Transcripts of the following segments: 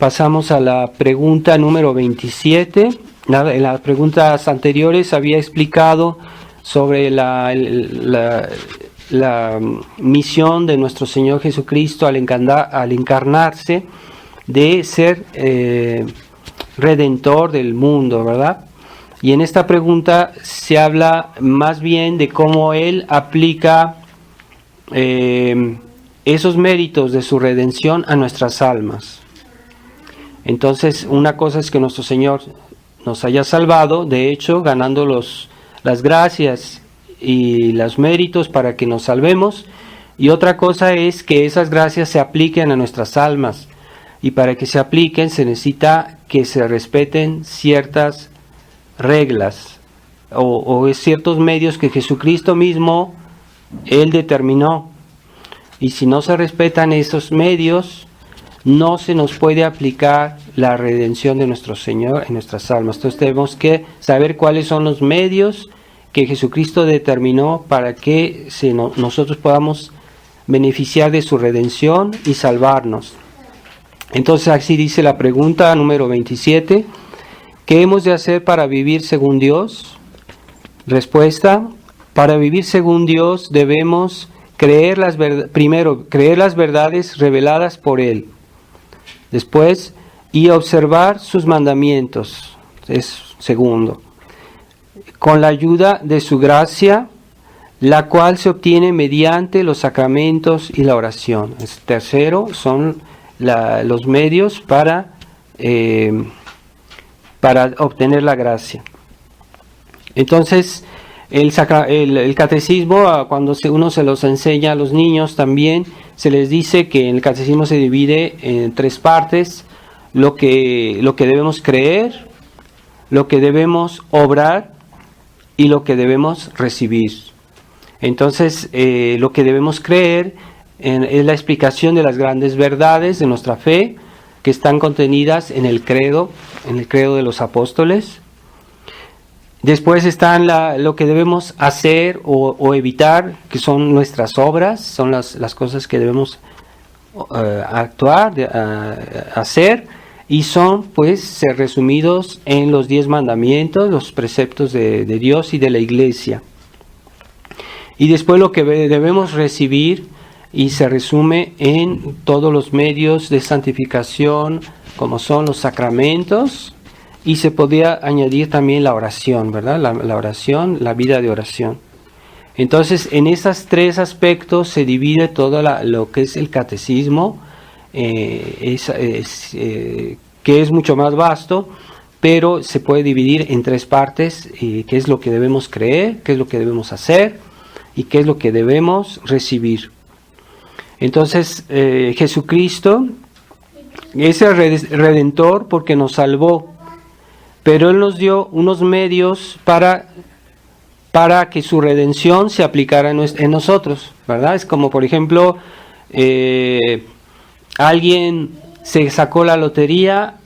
pasamos a la pregunta número 27. En las preguntas anteriores había explicado sobre la misión de nuestro Señor Jesucristo al encarnarse, de ser redentor del mundo, ¿verdad? Y en esta pregunta se habla más bien de cómo Él aplica esos méritos de su redención a nuestras almas. Entonces, una cosa es que nuestro Señor nos haya salvado, de hecho, ganando las gracias y los méritos para que nos salvemos, y otra cosa es que esas gracias se apliquen a nuestras almas, y para que se apliquen se necesita que se respeten ciertas reglas o ciertos medios que Jesucristo mismo Él determinó, y si no se respetan esos medios, no se nos puede aplicar la redención de nuestro Señor en nuestras almas. Entonces tenemos que saber cuáles son los medios que Jesucristo determinó para que nosotros podamos beneficiar de su redención y salvarnos. Entonces así dice la pregunta número 27. ¿Qué hemos de hacer para vivir según Dios? Respuesta: para vivir según Dios debemos primero creer las verdades reveladas por Él. Después, y observar sus mandamientos. Es segundo. Con la ayuda de su gracia, la cual se obtiene mediante los sacramentos y la oración. Tercero, son los medios para obtener la gracia. Entonces, el catecismo, cuando uno se los enseña a los niños también, se les dice que el catecismo se divide en tres partes: lo que debemos creer, lo que debemos obrar y lo que debemos recibir. Entonces, lo que debemos creer es la explicación de las grandes verdades de nuestra fe, que están contenidas en el credo de los apóstoles. Después están lo que debemos hacer o evitar, que son nuestras obras, son las cosas que debemos hacer, y son pues resumidos en los 10 mandamientos, los preceptos de Dios y de la Iglesia. Y después lo que debemos recibir, y se resume en todos los medios de santificación, como son los sacramentos, y se podría añadir también la oración, ¿verdad? La oración, la vida de oración. Entonces, en esos tres aspectos se divide todo lo que es el catecismo, que es mucho más vasto, pero se puede dividir en tres partes, qué es lo que debemos creer, qué es lo que debemos hacer y qué es lo que debemos recibir. Entonces, Jesucristo es el Redentor porque nos salvó, pero Él nos dio unos medios para que su redención se aplicara en nosotros, ¿verdad? Es como, por ejemplo, alguien se sacó la lotería,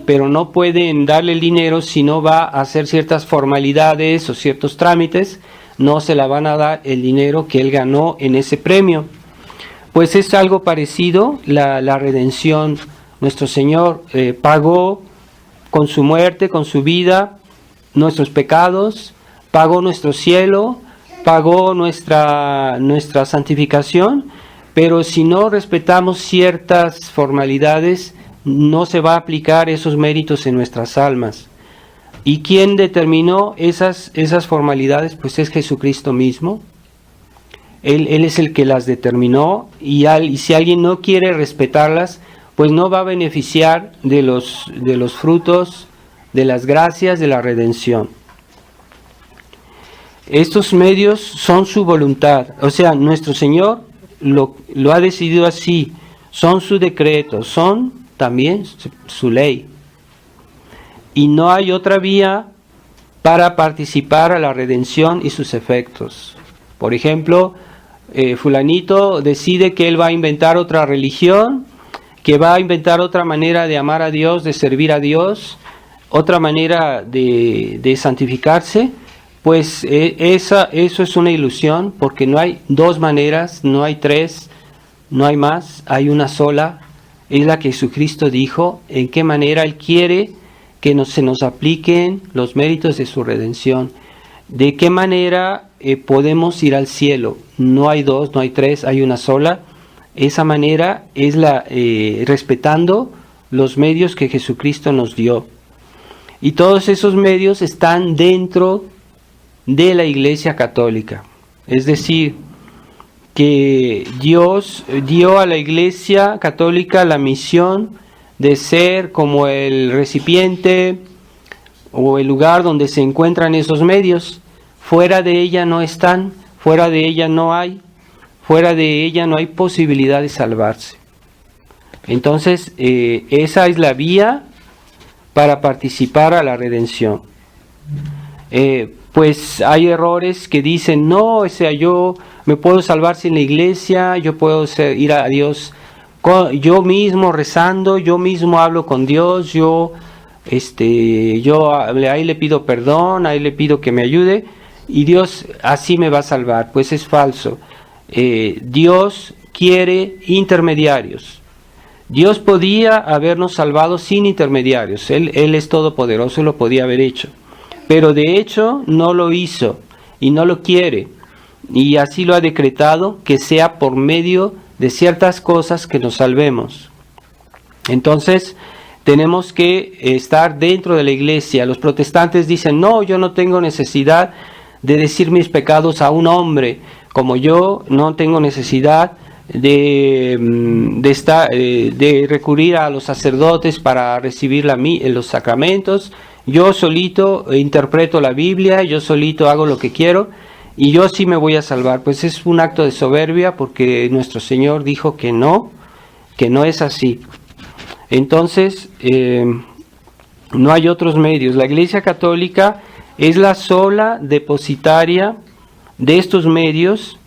pero no pueden darle el dinero si no va a hacer ciertas formalidades o ciertos trámites, no se la van a dar el dinero que él ganó en ese premio. Pues es algo parecido, la redención. Nuestro Señor pagó con su muerte, con su vida, nuestros pecados, pagó nuestro cielo, pagó nuestra santificación, pero si no respetamos ciertas formalidades, no se va a aplicar esos méritos en nuestras almas. ¿Y quién determinó esas formalidades? Pues es Jesucristo mismo. Él es el que las determinó, y si alguien no quiere respetarlas, pues no va a beneficiar de los frutos, de las gracias, de la redención. Estos medios son su voluntad, o sea, nuestro Señor lo ha decidido así, son su decreto, son también su ley. Y no hay otra vía para participar a la redención y sus efectos. Por ejemplo, fulanito decide que él va a inventar otra religión, que va a inventar otra manera de amar a Dios, de servir a Dios, otra manera de santificarse. Pues eso es una ilusión, porque no hay dos maneras, no hay tres, no hay más, hay una sola, es la que Jesucristo dijo, en qué manera Él quiere que se nos apliquen los méritos de su redención. De qué manera podemos ir al cielo. No hay dos, no hay tres, hay una sola. Esa manera es respetando los medios que Jesucristo nos dio. Y todos esos medios están dentro de la Iglesia Católica. Es decir, que Dios dio a la Iglesia Católica la misión de ser como el recipiente o el lugar donde se encuentran esos medios. Fuera de ella no están, fuera de ella no hay, fuera de ella no hay posibilidad de salvarse. Entonces, esa es la vía para participar a la redención. Pues hay errores que dicen, no, o sea, yo me puedo salvar sin la iglesia, yo puedo ir a Dios yo mismo rezando, yo mismo hablo con Dios, yo ahí le pido perdón, ahí le pido que me ayude y Dios así me va a salvar. Pues es falso. Dios quiere intermediarios. Dios podía habernos salvado sin intermediarios. Él es todopoderoso y lo podía haber hecho. Pero de hecho no lo hizo y no lo quiere. Y así lo ha decretado, que sea por medio de ciertas cosas que nos salvemos. Entonces tenemos que estar dentro de la iglesia. Los protestantes dicen, no, yo no tengo necesidad de decir mis pecados a un hombre como yo, no tengo necesidad de recurrir a los sacerdotes para recibir los sacramentos. Yo solito interpreto la Biblia, yo solito hago lo que quiero y yo sí me voy a salvar. Pues es un acto de soberbia, porque nuestro Señor dijo que no es así. Entonces, no hay otros medios. La Iglesia Católica es la sola depositaria de estos medios,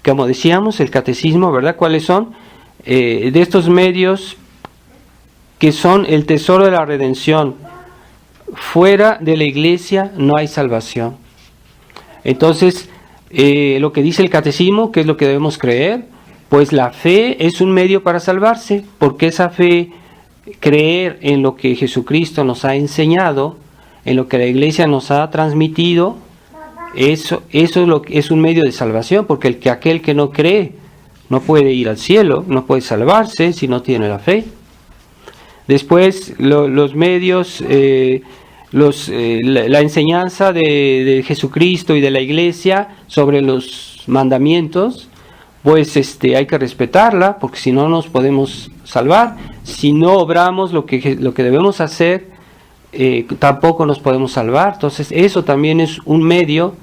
como decíamos, el catecismo, ¿verdad? ¿Cuáles son? De estos medios que son el tesoro de la redención. Fuera de la iglesia no hay salvación. Entonces, lo que dice el catecismo, ¿qué es lo que debemos creer? Pues la fe es un medio para salvarse, porque esa fe, creer en lo que Jesucristo nos ha enseñado, en lo que la iglesia nos ha transmitido, eso es un medio de salvación, porque aquel que no cree no puede ir al cielo, no puede salvarse si no tiene la fe. Después, los medios, la enseñanza de Jesucristo y de la iglesia sobre los mandamientos, pues hay que respetarla, porque si no nos podemos salvar. Si no obramos lo que debemos hacer, tampoco nos podemos salvar. Entonces eso también es un medio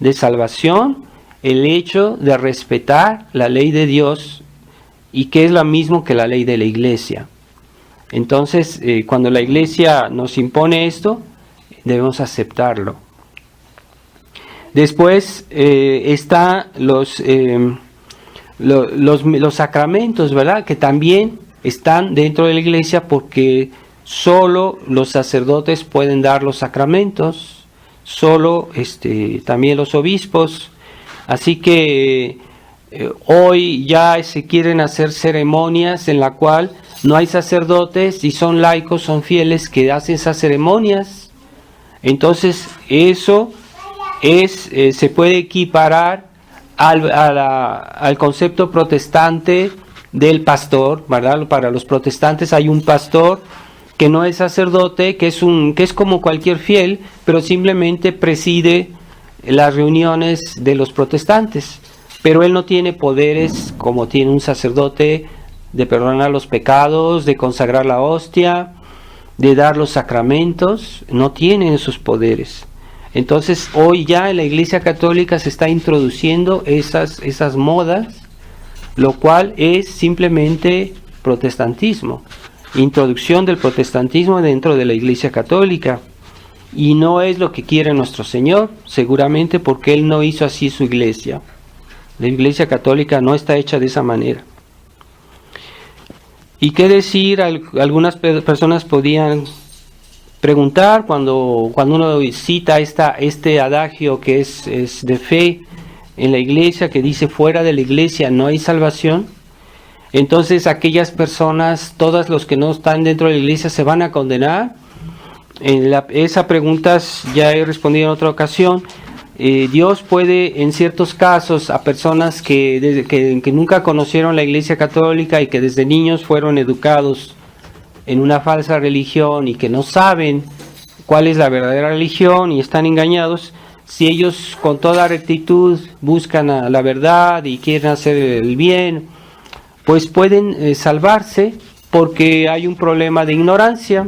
de salvación, el hecho de respetar la ley de Dios, y que es lo mismo que la ley de la iglesia. Entonces, cuando la iglesia nos impone esto, debemos aceptarlo. Después está los sacramentos, ¿verdad? Que también están dentro de la iglesia, porque solo los sacerdotes pueden dar los sacramentos, solo también los obispos. Así que hoy ya se quieren hacer ceremonias en la cual no hay sacerdotes y son laicos, son fieles que hacen esas ceremonias. Entonces eso se puede equiparar al concepto protestante del pastor, ¿verdad? Para los protestantes hay un pastor que no es sacerdote, que es como cualquier fiel, pero simplemente preside las reuniones de los protestantes, pero él no tiene poderes como tiene un sacerdote de perdonar los pecados, de consagrar la hostia, de dar los sacramentos. No tienen esos poderes. Entonces hoy ya en la Iglesia Católica se está introduciendo esas modas, lo cual es simplemente protestantismo, introducción del protestantismo dentro de la Iglesia Católica. Y no es lo que quiere nuestro Señor, seguramente porque Él no hizo así su iglesia. La Iglesia Católica no está hecha de esa manera. ¿Y qué decir? Algunas personas podían preguntar cuando uno cita este adagio que es de fe en la iglesia, que dice fuera de la iglesia no hay salvación. Entonces aquellas personas, todos los que no están dentro de la iglesia, se van a condenar. Esa pregunta ya he respondido en otra ocasión. Dios puede, en ciertos casos, a personas que nunca conocieron la Iglesia Católica y que desde niños fueron educados en una falsa religión y que no saben cuál es la verdadera religión y están engañados, si ellos con toda rectitud buscan a la verdad y quieren hacer el bien, pues pueden salvarse, porque hay un problema de ignorancia.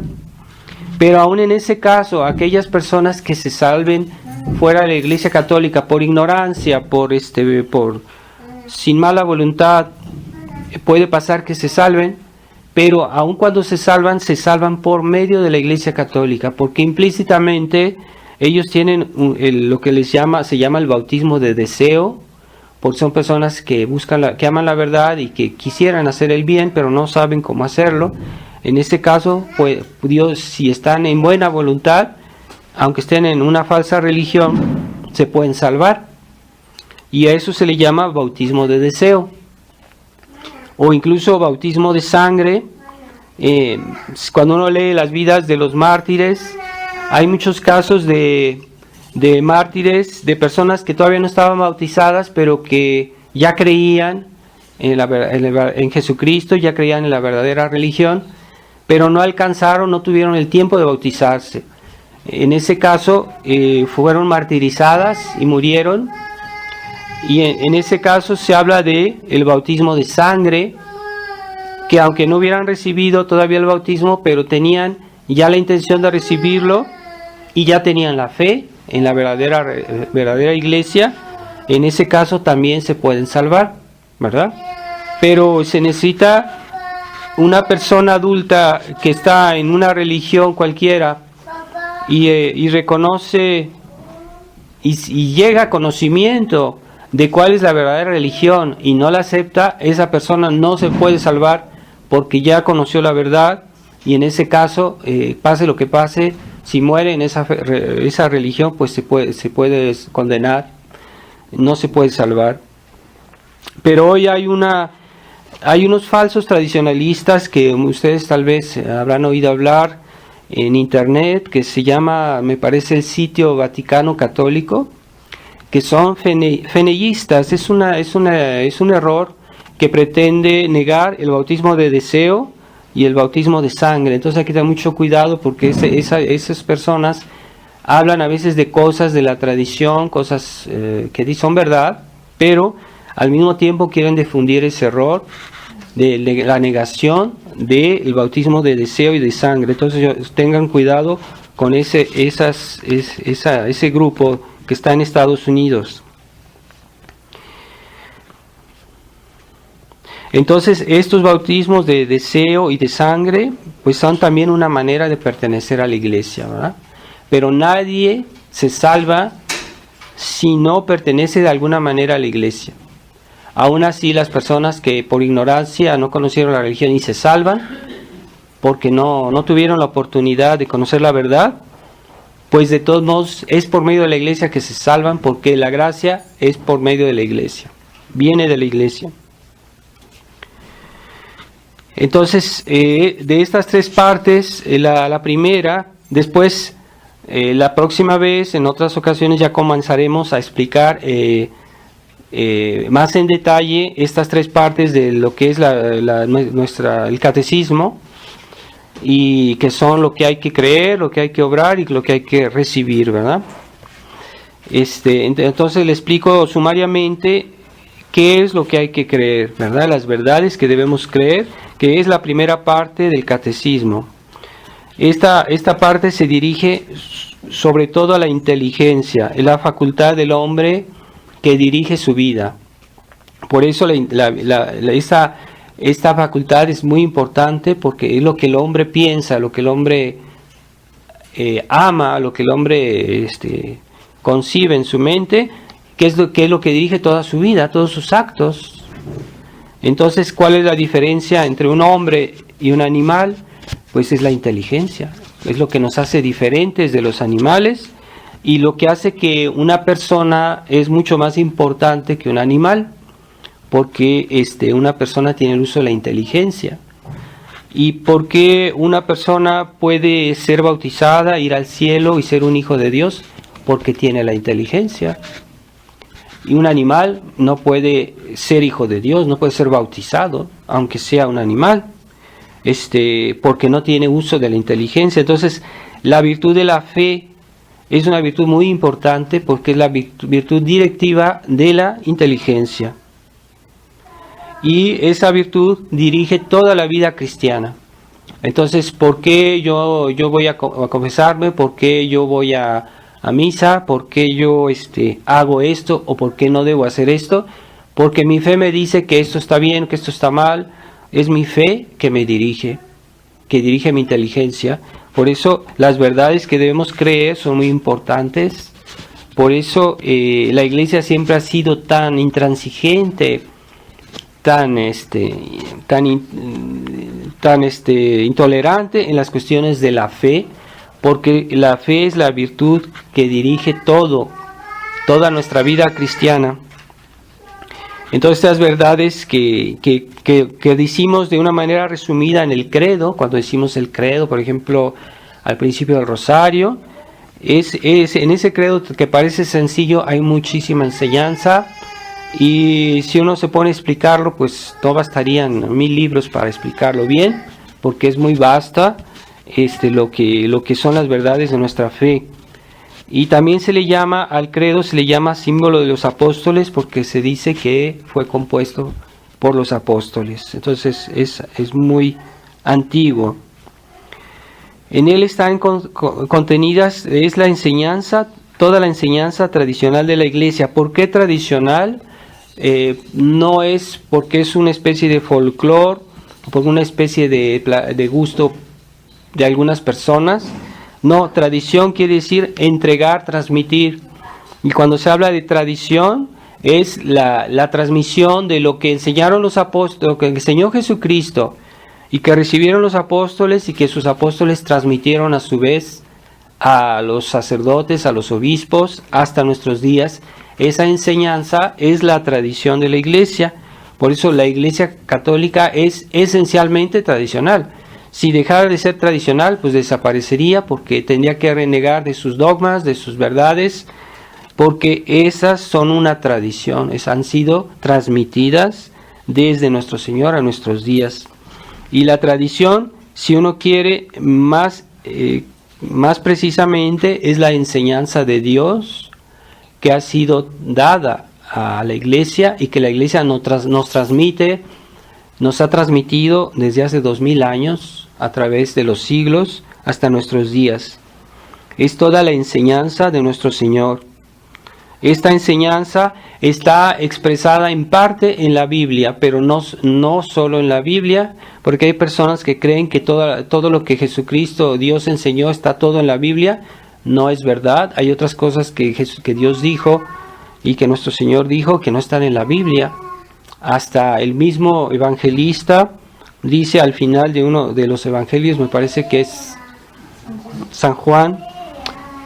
Pero aún en ese caso, aquellas personas que se salven fuera de la Iglesia Católica por ignorancia, por sin mala voluntad, puede pasar que se salven, pero aun cuando se salvan por medio de la Iglesia Católica, porque implícitamente ellos tienen lo que se llama el bautismo de deseo, porque son personas que que aman la verdad y que quisieran hacer el bien, pero no saben cómo hacerlo. En este caso, pues, Dios, si están en buena voluntad, aunque estén en una falsa religión, se pueden salvar. Y a eso se le llama bautismo de deseo. O incluso bautismo de sangre. Cuando uno lee las vidas de los mártires, hay muchos casos de mártires, de personas que todavía no estaban bautizadas, pero que ya creían en Jesucristo, ya creían en la verdadera religión, pero no alcanzaron, no tuvieron el tiempo de bautizarse. En ese caso fueron martirizadas y murieron, y en ese caso se habla de el bautismo de sangre, que aunque no hubieran recibido todavía el bautismo, pero tenían ya la intención de recibirlo y ya tenían la fe en la verdadera iglesia. En ese caso también se pueden salvar, ¿verdad? Pero se necesita una persona adulta que está en una religión cualquiera y reconoce y llega a conocimiento de cuál es la verdadera religión y no la acepta, esa persona no se puede salvar porque ya conoció la verdad, y en ese caso, pase lo que pase, si muere en esa religión, pues se puede condenar, no se puede salvar. Pero hoy hay unos falsos tradicionalistas que ustedes tal vez habrán oído hablar en internet, que se llama, me parece, el sitio Vaticano Católico, que son fenellistas. Es un error que pretende negar el bautismo de deseo y el bautismo de sangre. Entonces hay que tener mucho cuidado, porque esas personas hablan a veces de cosas de la tradición, cosas que son verdad, pero al mismo tiempo quieren difundir ese error de la negación del bautismo de deseo y de sangre. Entonces tengan cuidado con ese grupo que está en Estados Unidos. Entonces estos bautismos de deseo y de sangre pues son también una manera de pertenecer a la iglesia, ¿verdad? Pero nadie se salva si no pertenece de alguna manera a la iglesia. Aún así, las personas que por ignorancia no conocieron la religión y se salvan porque no tuvieron la oportunidad de conocer la verdad, pues de todos modos es por medio de la iglesia que se salvan, porque la gracia es por medio de la iglesia, viene de la iglesia. Entonces, de estas tres partes, la primera, después, la próxima vez, en otras ocasiones, ya comenzaremos a explicar más en detalle estas tres partes de lo que es el catecismo, y que son lo que hay que creer, lo que hay que obrar y lo que hay que recibir, ¿verdad? Entonces le explico sumariamente qué es lo que hay que creer, ¿verdad? Las verdades que debemos creer, que es la primera parte del catecismo. Esta parte se dirige sobre todo a la inteligencia, es la facultad del hombre que dirige su vida. Por eso esta facultad es muy importante, porque es lo que el hombre piensa, lo que el hombre ama, lo que el hombre concibe en su mente, que es lo que dirige toda su vida, todos sus actos. Entonces, ¿cuál es la diferencia entre un hombre y un animal? Pues es la inteligencia, es lo que nos hace diferentes de los animales, y lo que hace que una persona es mucho más importante que un animal, por qué una persona tiene el uso de la inteligencia. ¿Y por qué una persona puede ser bautizada, ir al cielo y ser un hijo de Dios? Porque tiene la inteligencia. Y un animal no puede ser hijo de Dios, no puede ser bautizado, aunque sea un animal, porque no tiene uso de la inteligencia. Entonces, la virtud de la fe es una virtud muy importante porque es la virtud directiva de la inteligencia. Y esa virtud dirige toda la vida cristiana. Entonces, ¿por qué yo voy a confesarme? ¿Por qué yo voy a misa? ¿Por qué yo hago esto? ¿O por qué no debo hacer esto? Porque mi fe me dice que esto está bien, que esto está mal. Es mi fe que me dirige, que dirige mi inteligencia. Por eso las verdades que debemos creer son muy importantes. Por eso la Iglesia siempre ha sido tan intransigente, tan intolerante en las cuestiones de la fe, porque la fe es la virtud que dirige toda nuestra vida cristiana. Entonces, estas verdades que decimos de una manera resumida en el credo, cuando decimos el credo, por ejemplo, al principio del rosario, es en ese credo que parece sencillo hay muchísima enseñanza. Y si uno se pone a explicarlo, pues no bastarían 1000 libros para explicarlo bien, porque es muy vasta lo que son las verdades de nuestra fe. Y también al credo se le llama símbolo de los apóstoles, porque se dice que fue compuesto por los apóstoles. Entonces es muy antiguo. En él están contenidas, es la enseñanza, toda la enseñanza tradicional de la Iglesia. ¿Por qué tradicional? No es porque es una especie de folclore, por una especie de gusto de algunas personas. No, tradición quiere decir entregar, transmitir. Y cuando se habla de tradición, es la transmisión de lo que enseñaron los apóstoles, lo que enseñó Jesucristo, y que recibieron los apóstoles, y que sus apóstoles transmitieron a su vez a los sacerdotes, a los obispos, hasta nuestros días. Esa enseñanza es la tradición de la Iglesia. Por eso la Iglesia católica es esencialmente tradicional. Si dejara de ser tradicional, pues desaparecería, porque tendría que renegar de sus dogmas, de sus verdades, porque esas son una tradición, han sido transmitidas desde nuestro Señor a nuestros días. Y la tradición, si uno quiere más precisamente, es la enseñanza de Dios que ha sido dada a la Iglesia y que la Iglesia nos ha transmitido desde hace 2000 años, a través de los siglos hasta nuestros días. Es toda la enseñanza de nuestro Señor. Esta enseñanza está expresada en parte en la Biblia, pero no solo en la Biblia, porque hay personas que creen que todo lo que Jesucristo, Dios enseñó, está todo en la Biblia. No es verdad. Hay otras cosas que Dios dijo y que nuestro Señor dijo que no están en la Biblia. Hasta el mismo evangelista dice al final de uno de los evangelios, me parece que es San Juan,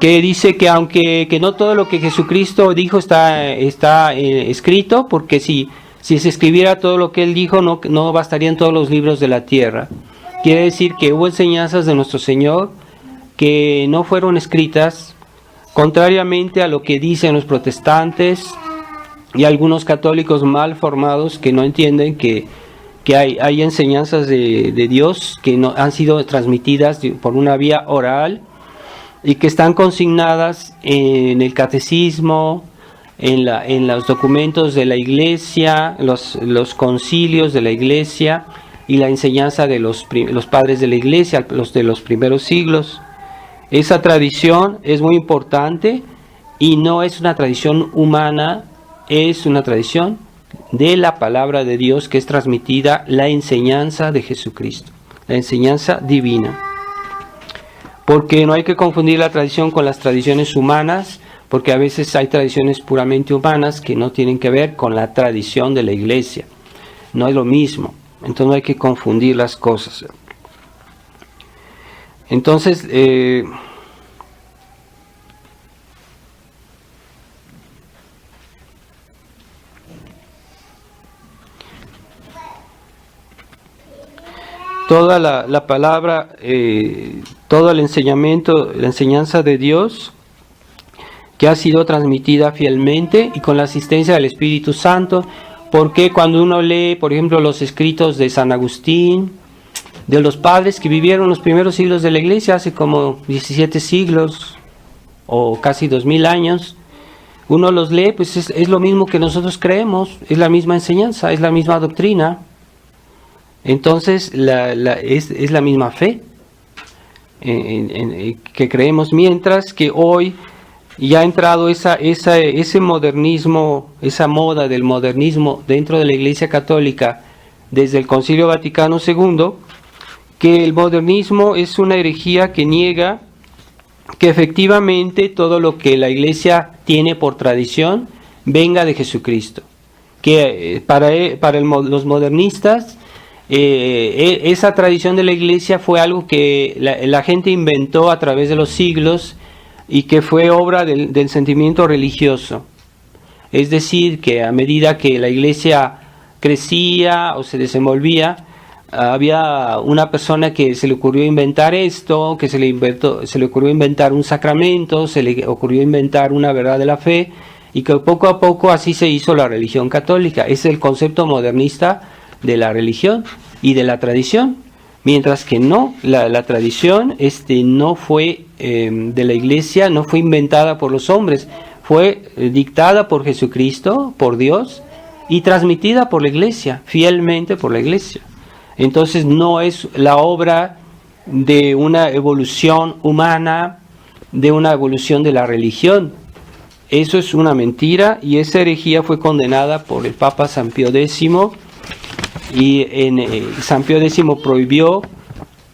que dice que aunque no todo lo que Jesucristo dijo está escrito, porque si se escribiera todo lo que él dijo, no bastarían todos los libros de la tierra. Quiere decir que hubo enseñanzas de nuestro Señor que no fueron escritas, contrariamente a lo que dicen los protestantes y algunos católicos mal formados que no entienden que hay enseñanzas de Dios que no han sido transmitidas por una vía oral y que están consignadas en el catecismo, en los documentos de la Iglesia, los concilios de la Iglesia y la enseñanza de los padres de la Iglesia, los de los primeros siglos. Esa tradición es muy importante y no es una tradición humana, es una tradición de la palabra de Dios, que es transmitida, la enseñanza de Jesucristo, la enseñanza divina. Porque no hay que confundir la tradición con las tradiciones humanas, porque a veces hay tradiciones puramente humanas que no tienen que ver con la tradición de la Iglesia. No es lo mismo, entonces no hay que confundir las cosas. Entonces, toda la palabra, todo el enseñamiento, la enseñanza de Dios que ha sido transmitida fielmente y con la asistencia del Espíritu Santo, porque cuando uno lee, por ejemplo, los escritos de San Agustín, de los padres que vivieron los primeros siglos de la Iglesia, hace como 17 siglos o casi 2000 años, uno los lee, pues es lo mismo que nosotros creemos, es la misma enseñanza, es la misma doctrina. Entonces es la misma fe que creemos, mientras que hoy ya ha entrado ese modernismo, esa moda del modernismo dentro de la Iglesia Católica desde el Concilio Vaticano II, que el modernismo es una herejía que niega que efectivamente todo lo que la Iglesia tiene por tradición venga de Jesucristo. Que para los modernistas esa tradición de la Iglesia fue algo que la gente inventó a través de los siglos y que fue obra del sentimiento religioso. Es decir, que a medida que la Iglesia crecía o se desenvolvía, había una persona que se le ocurrió inventar esto, que se le ocurrió inventar un sacramento, se le ocurrió inventar una verdad de la fe, y que poco a poco así se hizo la religión católica. Es el concepto modernista de la religión y de la tradición, mientras que no, la tradición no fue de la Iglesia, no fue inventada por los hombres, fue dictada por Jesucristo, por Dios, y transmitida por la Iglesia, fielmente por la Iglesia. Entonces no es la obra de una evolución humana, de una evolución de la religión. Eso es una mentira, y esa herejía fue condenada por el Papa San Pío X, y San Pío X prohibió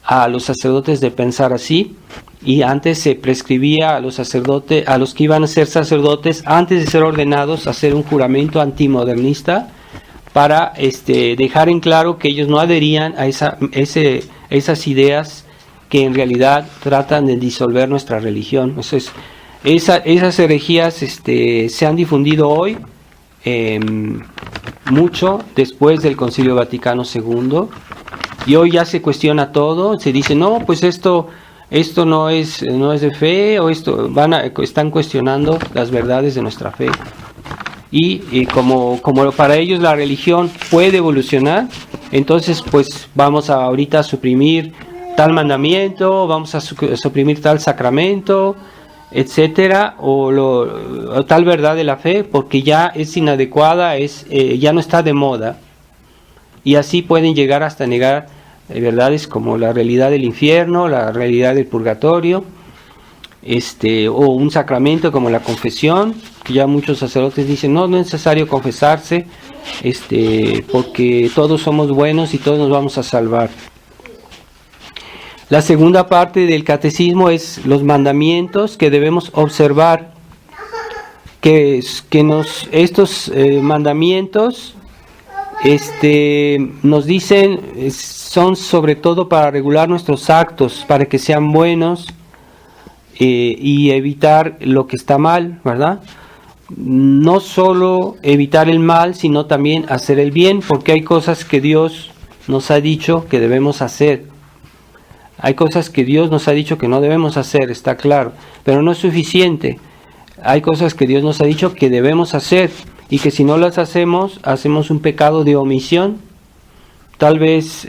a los sacerdotes de pensar así, y antes se prescribía a los sacerdotes, a los que iban a ser sacerdotes, antes de ser ordenados, hacer un juramento antimodernista para dejar en claro que ellos no adherían a esas ideas que en realidad tratan de disolver nuestra religión. Entonces, esas herejías se han difundido hoy mucho después del Concilio Vaticano II, y hoy ya se cuestiona todo, se dice no, pues esto no es de fe, o están cuestionando las verdades de nuestra fe, y como para ellos la religión puede evolucionar, entonces pues vamos a ahorita suprimir tal mandamiento, vamos a suprimir tal sacramento, etcétera, o tal verdad de la fe, porque ya es inadecuada, ya no está de moda, y así pueden llegar hasta negar verdades como la realidad del infierno, la realidad del purgatorio, o un sacramento como la confesión, que ya muchos sacerdotes dicen no es necesario confesarse, porque todos somos buenos y todos nos vamos a salvar. La segunda parte del catecismo es los mandamientos que debemos observar, estos mandamientos nos dicen, son sobre todo para regular nuestros actos, para que sean buenos y evitar lo que está mal, ¿verdad? No solo evitar el mal, sino también hacer el bien, porque hay cosas que Dios nos ha dicho que debemos hacer. Hay cosas que Dios nos ha dicho que no debemos hacer, está claro, pero no es suficiente. Hay cosas que Dios nos ha dicho que debemos hacer, y que si no las hacemos, hacemos un pecado de omisión. Tal vez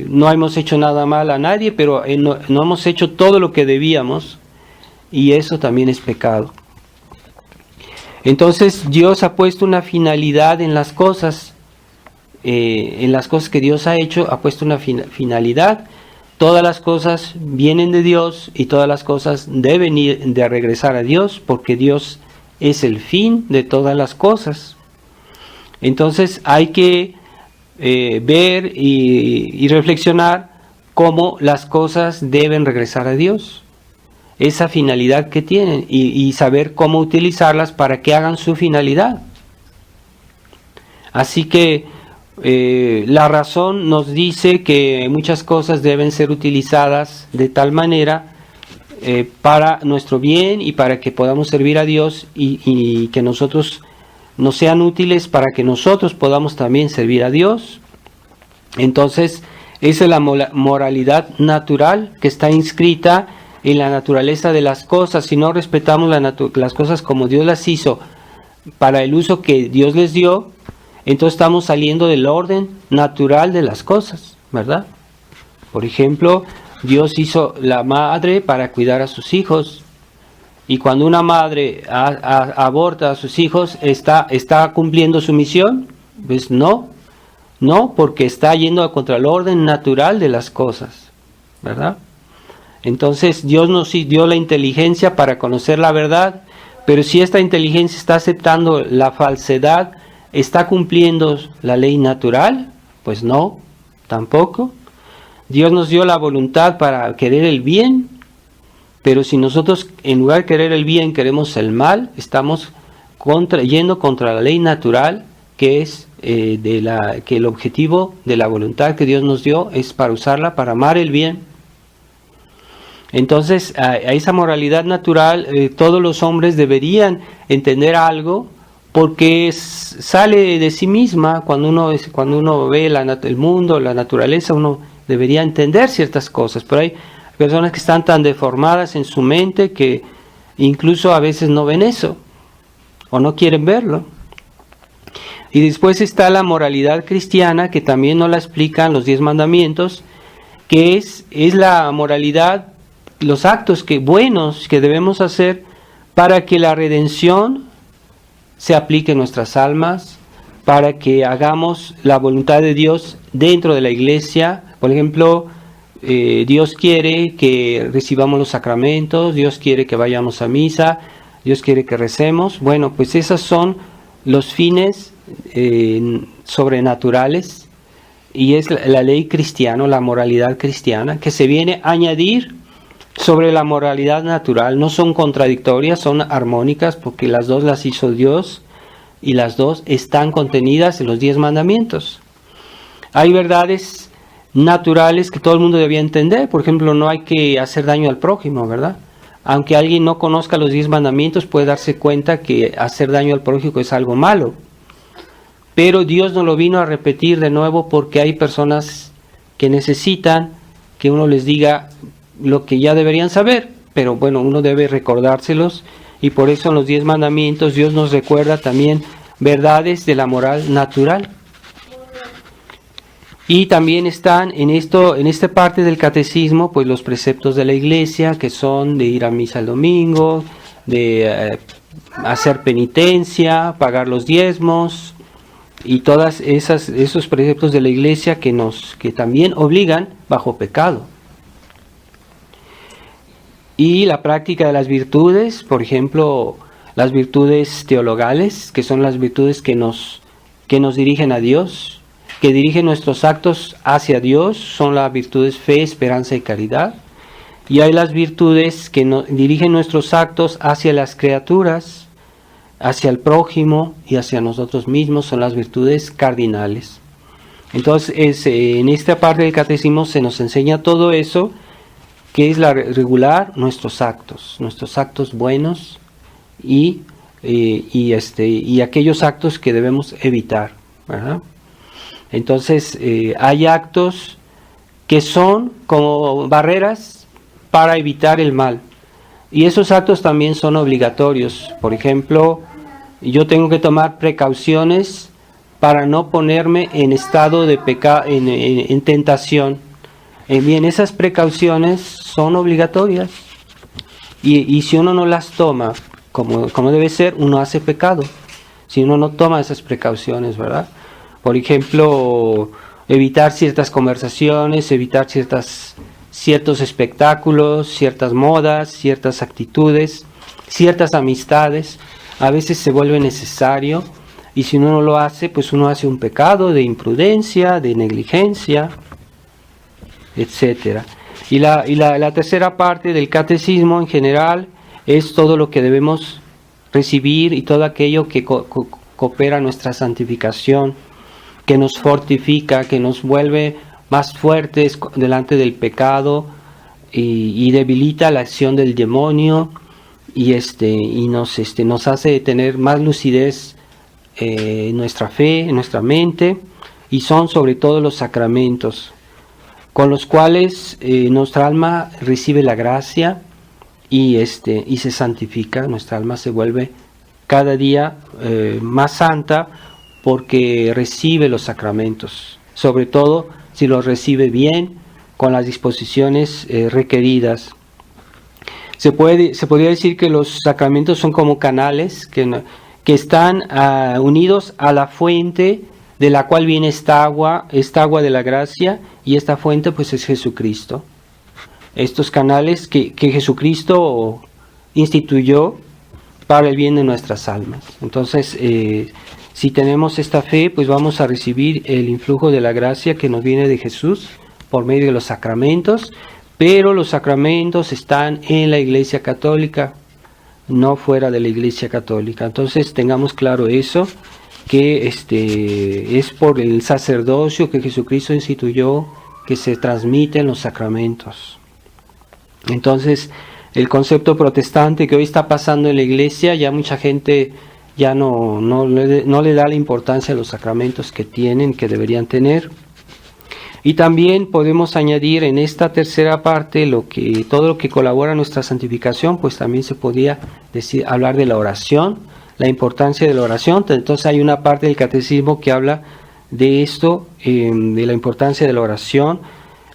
no hemos hecho nada mal a nadie, pero no hemos hecho todo lo que debíamos, y eso también es pecado. Entonces Dios ha puesto una finalidad en las cosas que Dios ha hecho, ha puesto una finalidad. Todas las cosas vienen de Dios y todas las cosas deben ir de regresar a Dios, porque Dios es el fin de todas las cosas. Entonces hay que ver y reflexionar cómo las cosas deben regresar a Dios, esa finalidad que tienen, y saber cómo utilizarlas para que hagan su finalidad. Así que la razón nos dice que muchas cosas deben ser utilizadas de tal manera para nuestro bien y para que podamos servir a Dios, y que nosotros nos sean útiles para que nosotros podamos también servir a Dios. Entonces Esa es la moralidad natural que está inscrita en la naturaleza de las cosas. Si no respetamos las cosas como Dios las hizo para el uso que Dios les dio, entonces estamos saliendo del orden natural de las cosas, ¿verdad? Por ejemplo, Dios hizo la madre para cuidar a sus hijos. Y cuando una madre aborta a sus hijos, ¿está cumpliendo su misión? Pues no, porque está yendo contra el orden natural de las cosas, ¿verdad? Entonces Dios nos dio la inteligencia para conocer la verdad, pero si esta inteligencia está aceptando la falsedad, ¿está cumpliendo la ley natural? Pues no, tampoco. Dios nos dio la voluntad para querer el bien, pero si nosotros en lugar de querer el bien queremos el mal, estamos yendo contra la ley natural, que es que el objetivo de la voluntad que Dios nos dio es para usarla para amar el bien. Entonces, a esa moralidad natural, todos los hombres deberían entender algo, porque sale de sí misma. Cuando uno ve el mundo, la naturaleza, uno debería entender ciertas cosas, pero hay personas que están tan deformadas en su mente que incluso a veces no ven eso o no quieren verlo. Y después está la moralidad cristiana, que también nos la explican los 10 mandamientos, que es la moralidad, los actos buenos que debemos hacer para que la redención se aplique en nuestras almas, para que hagamos la voluntad de Dios dentro de la iglesia. Por ejemplo, Dios quiere que recibamos los sacramentos, Dios quiere que vayamos a misa, Dios quiere que recemos. Bueno, pues esos son los fines sobrenaturales, y es la ley cristiana, la moralidad cristiana, que se viene a añadir sobre la moralidad natural. No son contradictorias, son armónicas, porque las dos las hizo Dios y las dos están contenidas en los 10 mandamientos. Hay verdades naturales que todo el mundo debía entender. Por ejemplo, no hay que hacer daño al prójimo, ¿verdad? Aunque alguien no conozca los 10 mandamientos, puede darse cuenta que hacer daño al prójimo es algo malo. Pero Dios no lo vino a repetir de nuevo, porque hay personas que necesitan que uno les diga lo que ya deberían saber, pero bueno, uno debe recordárselos, y por eso en los 10 mandamientos Dios nos recuerda también verdades de la moral natural. Y también están en esta parte del catecismo, pues los preceptos de la iglesia, que son de ir a misa el domingo, de hacer penitencia, pagar los diezmos, y todas esos preceptos de la iglesia que también obligan bajo pecado. Y la práctica de las virtudes, por ejemplo, las virtudes teologales, que son las virtudes que nos dirigen a Dios, que dirigen nuestros actos hacia Dios, son las virtudes fe, esperanza y caridad. Y hay las virtudes que dirigen nuestros actos hacia las criaturas, hacia el prójimo y hacia nosotros mismos, son las virtudes cardinales. Entonces, en esta parte del catecismo se nos enseña todo eso, que es regular nuestros actos buenos y aquellos actos que debemos evitar, ¿verdad? Entonces, hay actos que son como barreras para evitar el mal, y esos actos también son obligatorios. Por ejemplo, yo tengo que tomar precauciones para no ponerme en estado de pecado, en tentación. Bien, esas precauciones son obligatorias, y si uno no las toma como debe ser, uno hace pecado. Si uno no toma esas precauciones, ¿verdad? Por ejemplo, evitar ciertas conversaciones, evitar ciertos espectáculos, ciertas modas, ciertas actitudes, ciertas amistades. A veces se vuelve necesario, y si uno no lo hace, pues uno hace un pecado de imprudencia, de negligencia, etcétera. Y la tercera parte del catecismo en general es todo lo que debemos recibir y todo aquello que coopera a nuestra santificación, que nos fortifica, que nos vuelve más fuertes delante del pecado, y debilita la acción del demonio, y nos hace tener más lucidez en nuestra fe, en nuestra mente, y son sobre todo los sacramentos. con los cuales nuestra alma recibe la gracia y se santifica. Nuestra alma se vuelve cada día más santa porque recibe los sacramentos, sobre todo si los recibe bien, con las disposiciones requeridas. Se podría decir que los sacramentos son como canales que están unidos a la fuente de la cual viene esta agua de la gracia, y esta fuente pues es Jesucristo. Estos canales que Jesucristo instituyó para el bien de nuestras almas. Entonces, si tenemos esta fe, pues vamos a recibir el influjo de la gracia que nos viene de Jesús por medio de los sacramentos, pero los sacramentos están en la Iglesia Católica, no fuera de la Iglesia Católica. Entonces tengamos claro eso, que es por el sacerdocio que Jesucristo instituyó que se transmiten los sacramentos. Entonces, el concepto protestante que hoy está pasando en la Iglesia, ya mucha gente ya no le da la importancia a los sacramentos que tienen, que deberían tener. Y también podemos añadir en esta tercera parte todo lo que colabora a nuestra santificación, pues también se podía hablar de la oración, la importancia de la oración. Entonces hay una parte del catecismo que habla de esto, de la importancia de la oración,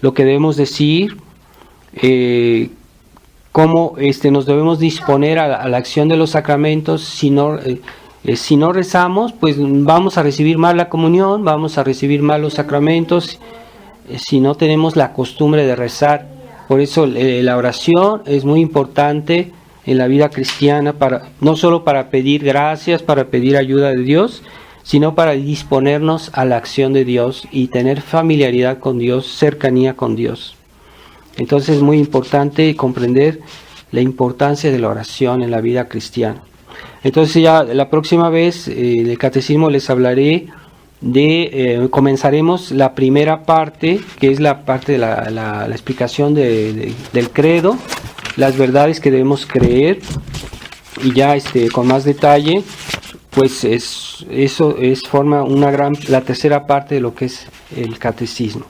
lo que debemos decir, cómo nos debemos disponer a la acción de los sacramentos. Si no rezamos, pues vamos a recibir mal la comunión, vamos a recibir mal los sacramentos, si no tenemos la costumbre de rezar. Por eso la oración es muy importante en la vida cristiana, no solo para pedir gracias, para pedir ayuda de Dios, sino para disponernos a la acción de Dios y tener familiaridad con Dios, cercanía con Dios. Entonces es muy importante comprender la importancia de la oración en la vida cristiana. Entonces ya la próxima vez en el catecismo les hablaré comenzaremos la primera parte, que es la parte de la explicación del credo, las verdades que debemos creer, y ya con más detalle, pues forma la tercera parte de lo que es el catecismo.